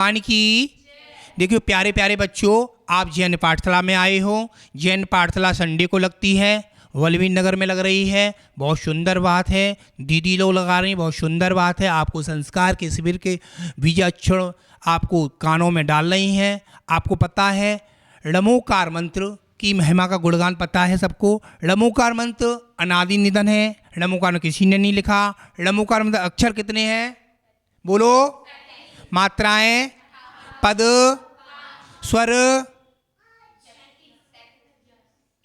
भगवान की। देखिए प्यारे प्यारे बच्चों, आप जैन पाठशाला में आए हो। जैन पाठशाला संडे को लगती है, वल्लभी नगर में लग रही है। बहुत सुंदर बात है, दीदी लोग लगा रही हैं, बहुत सुंदर बात है। आपको संस्कार के शिविर के बीजाक्षर आपको कानों में डाल रही हैं। आपको पता है णमोकार मंत्र की महिमा का गुणगान पता है सबको। णमोकार मंत्र अनादि निधन है। णमोकार किसी ने नहीं लिखा। णमोकार मंत्र अक्षर कितने हैं बोलो? मात्राएं, पद, स्वर,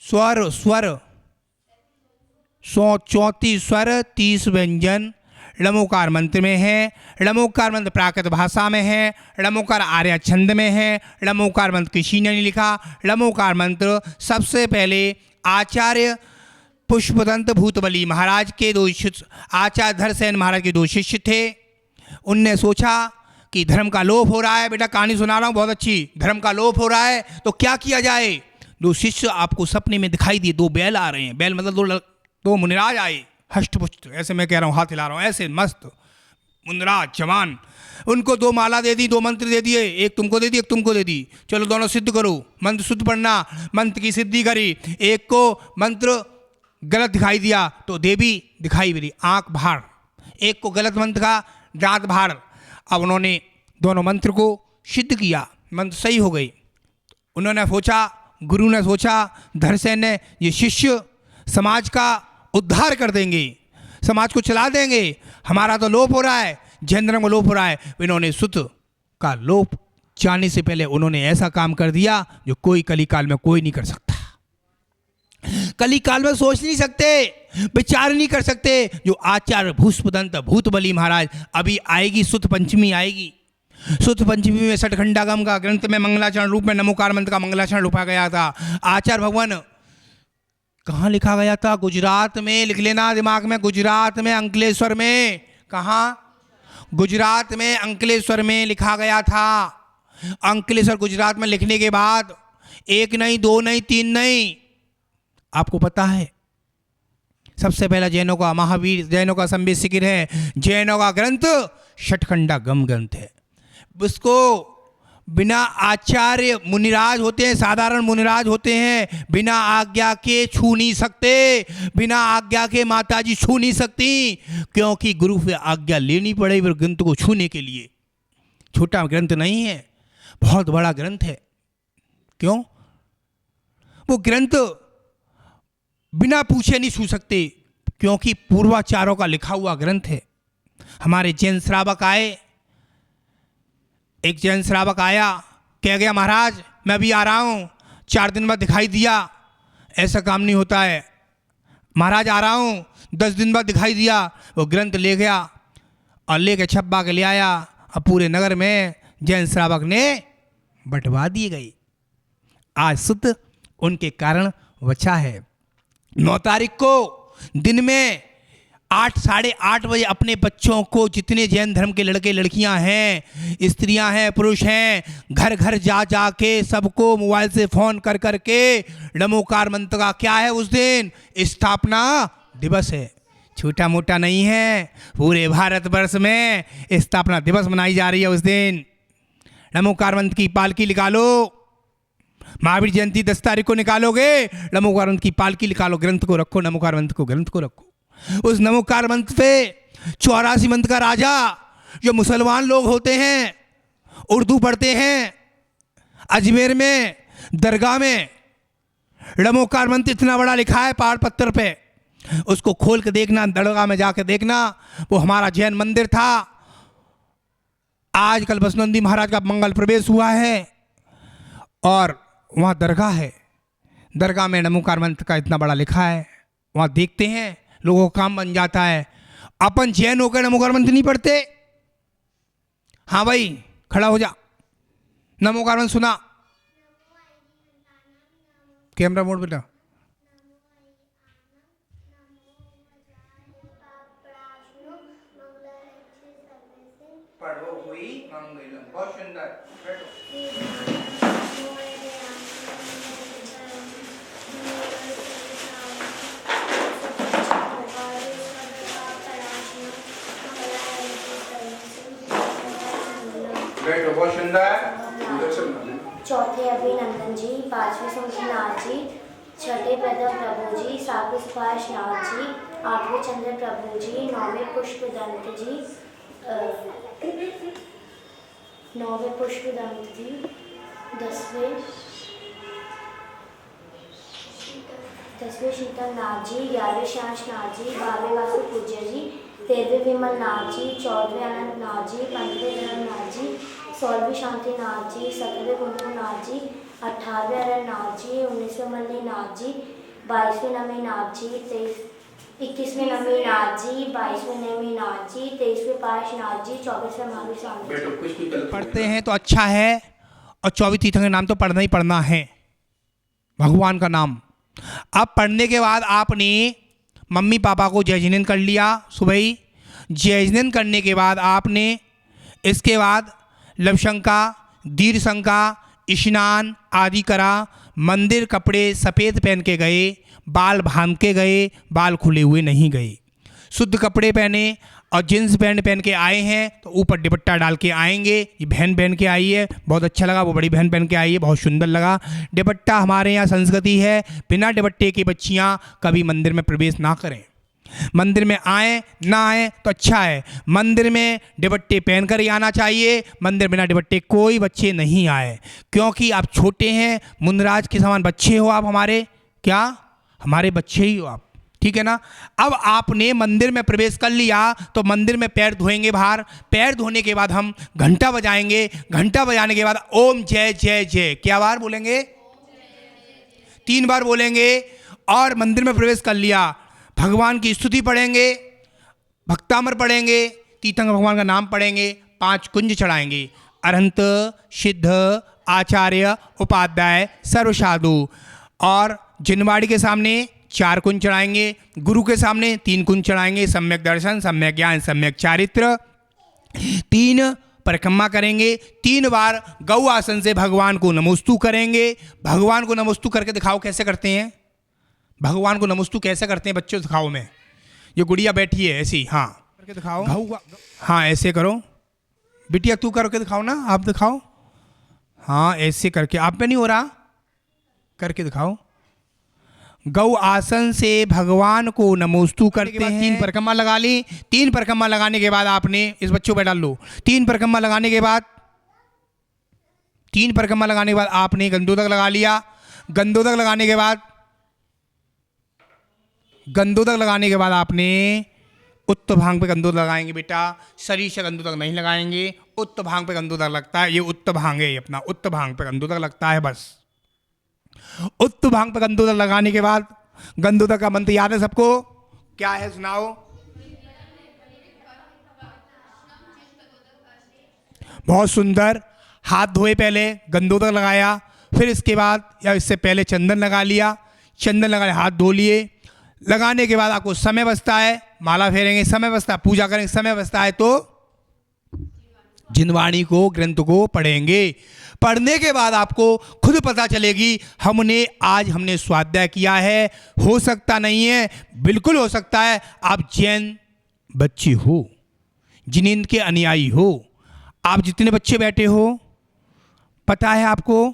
स्वर स्वर 134 स्वर 30 व्यंजन णमोकार मंत्र में है। णमोकार मंत्र प्राकृत भाषा में है। णमोकार आर्य छंद में है। णमोकार मंत्र किसी ने नहीं लिखा। णमोकार मंत्र सबसे पहले आचार्य पुष्पदंत भूतबली महाराज के दो शिष्य, आचार्य धरसेन महाराज के दो शिष्य थे। उनने सोचा कि धर्म का लोप हो रहा है। बेटा कहानी सुना रहा हूँ बहुत अच्छी। धर्म का लोप हो रहा है तो क्या किया जाए? दो शिष्य आपको सपने में दिखाई दिए, दो बैल आ रहे हैं। बैल मतलब दो मुनिराज आए, हष्टपुष्ट, ऐसे मैं कह रहा हूँ, हाथ हिला रहा हूँ, ऐसे मस्त मुनिराज जवान। उनको दो माला दे दी, दो मंत्र दे दिए, एक तुमको दे दी, एक तुमको दे दी। चलो दोनों सिद्ध करो, मंत्र शुद्ध पढ़ना। मंत्र की सिद्धि करी। एक को मंत्र गलत दिखाई दिया तो देवी दिखाई मेरी आंख बाहर। एक को गलत मंत्र का दांत बाहर। अब उन्होंने दोनों मंत्र को सिद्ध किया, मंत्र सही हो गई। उन्होंने सोचा, गुरु ने सोचा, धरसेन ने, ये शिष्य समाज का उद्धार कर देंगे, समाज को चला देंगे। हमारा तो लोप हो रहा है, जैन धर्म का लोप हो रहा है। इन्होंने सुत का लोप जाने से पहले उन्होंने ऐसा काम कर दिया जो कोई कली काल में कोई नहीं कर सकता। कली काल में सोच नहीं सकते, विचार नहीं कर सकते। जो आचार्य पुष्पदंत भूतबली महाराज, अभी आएगी सुत पंचमी आएगी। सुत पंचमी में सठखंडागम का ग्रंथ में मंगलाचरण रूप में नमोकार मंत्र का मंगलाचरण लिखा गया था। आचार्य भगवान कहाँ लिखा गया था? गुजरात में, लिख लेना दिमाग में, गुजरात में अंकलेश्वर में। कहाँ? गुजरात में अंकलेश्वर में लिखा गया था। अंकलेश्वर गुजरात में लिखने के बाद एक नहीं, दो नहीं, तीन नहीं, आपको पता है सबसे पहला जैनों का महावीर, जैनों का संवेद शिखर है, जैनों का ग्रंथ सठखंडागम ग्रंथ है। उसको बिना आचार्य मुनिराज होते हैं, साधारण मुनिराज होते हैं, बिना आज्ञा के छू नहीं सकते, बिना आज्ञा के माताजी छू नहीं सकती, क्योंकि गुरु से आज्ञा लेनी पड़े ग्रंथ को छूने के लिए। छोटा ग्रंथ नहीं है, बहुत बड़ा ग्रंथ है। क्यों? वो ग्रंथ बिना पूछे नहीं छू सकते, क्योंकि पूर्वाचारों का लिखा हुआ ग्रंथ है। हमारे जैन श्रावक आए, एक जैन श्रावक आया, कह गया महाराज मैं अभी आ रहा हूँ, 4 दिन बाद दिखाई दिया। ऐसा काम नहीं होता है महाराज, आ रहा हूँ, 10 दिन बाद दिखाई दिया। वो ग्रंथ ले गया और लेके छप्पा के ले आया। अब पूरे नगर में जैन श्रावक ने बंटवा दिए गई। आज सुत उनके कारण बचा है। 9 तारीख को दिन में 8, साढ़े 8 बजे अपने बच्चों को, जितने जैन धर्म के लड़के लड़कियां हैं, स्त्रियां हैं, पुरुष हैं, घर घर जा जा के सबको मोबाइल से फोन कर कर के णमोकार मंत्र का क्या है उस दिन? स्थापना दिवस है। छोटा मोटा नहीं है, पूरे भारतवर्ष में स्थापना दिवस मनाई जा रही है उस दिन। णमोकार मंत्र की पालकी निकालो। महावीर जयंती 10 तारीख को निकालोगे, णमोकार मंत्र की पालकी निकालो, ग्रंथ को रखो, णमोकार मंत्र को, ग्रंथ को रखो। उस नमोकार मंत्र पे 84 मंत्र का राजा, जो मुसलमान लोग होते हैं, उर्दू पढ़ते हैं, अजमेर में दरगाह में णमोकार मंत्र इतना बड़ा लिखा है पहाड़ पत्थर पे, उसको खोल के देखना, दरगाह में जाके देखना। वो हमारा जैन मंदिर था, आजकल बसनंदी महाराज का मंगल प्रवेश हुआ है और वहाँ दरगाह है। दरगाह में णमोकार मंत्र का इतना बड़ा लिखा है, वहाँ देखते हैं, लोगों का काम बन जाता है। अपन जैन होकर णमोकार मंत्र नहीं पढ़ते? हाँ भाई खड़ा हो जा, णमोकार मंत्र सुना। कैमरा मोड बेटा। पढ़ो हुई मंगलम, बहुत सुंदर, बैठो। बैठो। बैठो, बहुत सुंदर। चौथे अभिनंदन जी, पांचवें शंखनाथ जी, छठे प्रथम प्रभु जी, सातवें सुभाष नाथ जी, आठवें चंद्र प्रभु जी, नौवें पुष्पदंत जी, दसवें शीतल नाथ जी, 11वें शांश नाथ जी, 12वें वासु पूज्य जी, 13वें विमल नाथ जी, 14वें अनंत नाथ जी, 15वें धर्म नाथ जी, 16वें शांति नाथ जी, 17वें कुंकुम नाथ जी, 18वें अरण नाथ जी, 19वें मल्ली नाथ जी, 22वें नमी नाथ जी, 21वें नमी नाथ जी, 22वें नेमी नाथ जी, 23वें पाश नाथ जी, 24वें महावीर स्वामी जी। पढ़ते हैं तो अच्छा है, और 24 तीर्थों के नाम तो पढ़ना ही पढ़ना है, भगवान का नाम। अब पढ़ने के बाद आपने मम्मी पापा को जय जिनेंद्र कर लिया सुबह ही। जय जिनेंद्र करने के बाद आपने इसके बाद लवशंका, दीर्घशंका, स्नान आदि करा, मंदिर कपड़े सफ़ेद पहन के गए, बाल बांध के गए, बाल खुले हुए नहीं गए, शुद्ध कपड़े पहने और जींस पैंट पहन के आए हैं तो ऊपर दुपट्टा डाल के आएंगे। ये बहन पहन के आई है, बहुत अच्छा लगा, वो बड़ी बहन पहन के आई है, बहुत सुंदर लगा। दुपट्टा हमारे यहाँ संस्कृति है, बिना दुपट्टे की बच्चियाँ कभी मंदिर में प्रवेश ना करें। मंदिर में आए ना आए तो अच्छा है, मंदिर में दुपट्टे पहन कर ही आना चाहिए। मंदिर बिना दुपट्टे कोई बच्चे नहीं आए, क्योंकि आप छोटे हैं, मुंदराज के समान बच्चे हो आप हमारे, क्या हमारे बच्चे ही हो आप, ठीक है ना। अब आपने मंदिर में प्रवेश कर लिया तो मंदिर में पैर धोएंगे बाहर। पैर धोने के बाद हम घंटा बजाएंगे, घंटा बजाने के बाद ओम जय जय जय क्या बार बोलेंगे, 3 बार बोलेंगे। और मंदिर में प्रवेश कर लिया, भगवान की स्तुति पढ़ेंगे, भक्तामर पढ़ेंगे, तीर्थंकर भगवान का नाम पढ़ेंगे, 5 कुंज चढ़ाएंगे, अरहंत, सिद्ध, आचार्य, उपाध्याय, सर्वसाधु। और जिनवाड़ी के सामने 4 कुंज चढ़ाएंगे, गुरु के सामने 3 कुंज चढ़ाएंगे, सम्यक दर्शन, सम्यक ज्ञान, सम्यक चारित्र। 3 परिक्रमा करेंगे, 3 बार गौ आसन से भगवान को नमोस्तु करेंगे। भगवान को नमोस्तु करके दिखाओ कैसे करते हैं, भगवान को नमोस्तु कैसे करते हैं बच्चों, दिखाओ। में ये गुड़िया बैठी है ऐसी, हाँ करके दिखाओ, हाँ ऐसे करो बिटिया, तू करके दिखाओ ना, आप दिखाओ, हाँ ऐसे करके, आप पे नहीं हो रहा, करके दिखाओ। गौ आसन से भगवान को नमोस्तु करते हैं। 3 परिक्रमा लगा ली, 3 परिक्रमा लगाने के बाद आपने इस बच्चों पे डाल लो। 3 परिक्रमा लगाने के बाद, 3 परिक्रमा लगाने के बाद आपने गंधोदक लगा लिया। गंधोदक लगाने के बाद, गंधोदक लगाने के बाद आपने उत्तर भांग पे गंधोदक लगाएंगे बेटा, शरीर से गंधोदक नहीं लगाएंगे। उत्तर भांग पे गंधोदक लगता है, ये उत्तर भांग है, ये अपना उत्तर भांग पे गंधोदक लगता है बस। उत्तर भांग पे गंधोदक लगाने के बाद, गंधोदक का मंत्र याद है सबको, क्या है सुनाओ। बहुत सुंदर। हाथ धोए, पहले गंधोदक लगाया, फिर इसके बाद या इससे पहले चंदन लगा लिया, चंदन लगा लिया, हाथ धो लिए। लगाने के बाद आपको समय बचता है, माला फेरेंगे, समय बचता है, पूजा करेंगे, समय बचता है तो जिनवाणी को, ग्रंथ को पढ़ेंगे। पढ़ने के बाद आपको खुद पता चलेगी हमने स्वाध्याय किया है। हो सकता नहीं है, बिल्कुल हो सकता है आप जैन बच्चे हो, जिनेंद्र के अनुयायी हो। आप जितने बच्चे बैठे हो, पता है आपको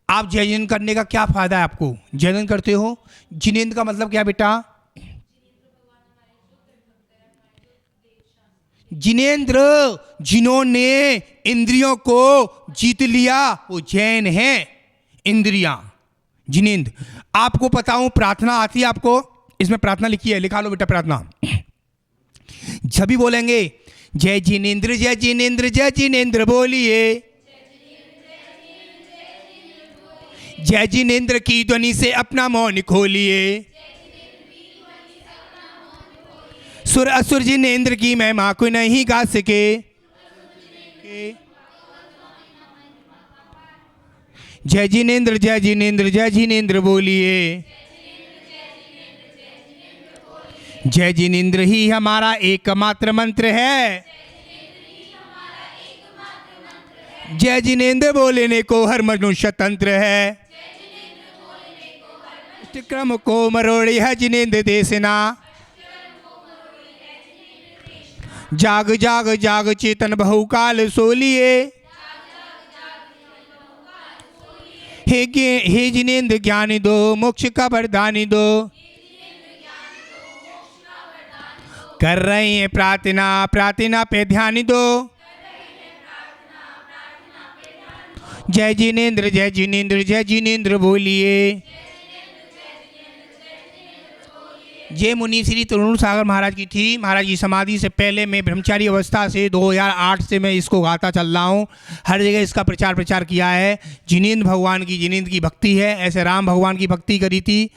आप जय जिनेंद्र करने का क्या फायदा है आपको। जय जिनेंद्र करते हो, जिनेंद्र का मतलब क्या बेटा, जिनेंद्र जिन्होंने इंद्रियों को जीत लिया वो जैन हैं। इंद्रियां, जिनेंद्र। आपको बताऊं, प्रार्थना आती है आपको, इसमें प्रार्थना लिखी है, लिखा लो बेटा प्रार्थना। सभी बोलेंगे जय जिनेंद्र जय जिनेंद्र जय जिनेंद्र बोलिए, जय जिनेंद्र की ध्वनि से अपना मौन खोलिए, सुर असुर जिनेंद्र की महिमा को नहीं गा सके, जय जिनेंद्र जय जिनेंद्र जय जिनेंद्र बोलिए, जय जिनेंद्र ही हमारा एकमात्र मंत्र है, जय जिनेंद्र बोलने को हर मनुष्य तंत्र है, क्रम को मरोड़ी है जिनेंद्र देसना, जाग जाग जाग चेतन बहुकाल सोलिए, हे जिनेंद्र ज्ञान दो, मोक्ष का वरदान दो। कर रहे हैं प्रार्थना, प्रार्थना पे ध्यान दो। जय जिनेंद्र जय जिनेंद्र जय जिनेंद्र बोलिए। जय मुनि श्री तरुण सागर महाराज की थी। महाराज की समाधि से पहले मैं ब्रह्मचारी अवस्था से 2008 से मैं इसको गाता चल रहा हूँ। हर जगह इसका प्रचार किया है। जिनेंद्र भगवान की, जिनेंद्र की भक्ति है। ऐसे राम भगवान की भक्ति करी थी।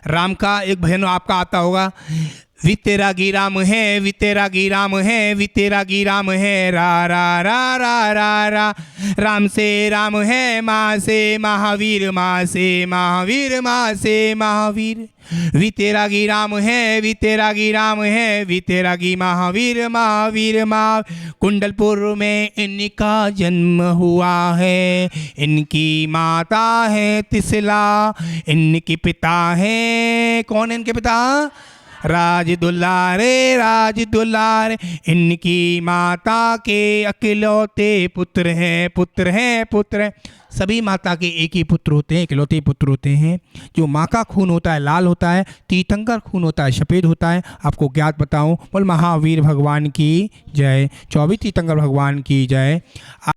राम का एक भजन आपका आता होगा, वितरागी राम है, वितरागी राम है, वितरागी राम है, रा रा रा रा रा रा। राम से राम है, माँ से महावीर, माँ से महावीर, माँ से महावीर। वितरागी राम है, वितरागी राम है, वितरागी महावीर, महावीर माँ। कुंडलपुर में इनका जन्म हुआ है। इनकी माता है तिसला, इनके पिता है, कौन है इनके पिता? राज दुलारे, राज दुलारे। इनकी माता के अकेलौते पुत्र हैं, पुत्र हैं, पुत्र हैं। सभी माता के एक ही पुत्र होते हैं, इकलौते पुत्र होते हैं। जो माँ का खून होता है लाल होता है, तीर्थंकर खून होता है सफ़ेद होता है। आपको ज्ञात बताऊं, बोल महावीर भगवान की जय, 24 तीर्थंकर भगवान की जय।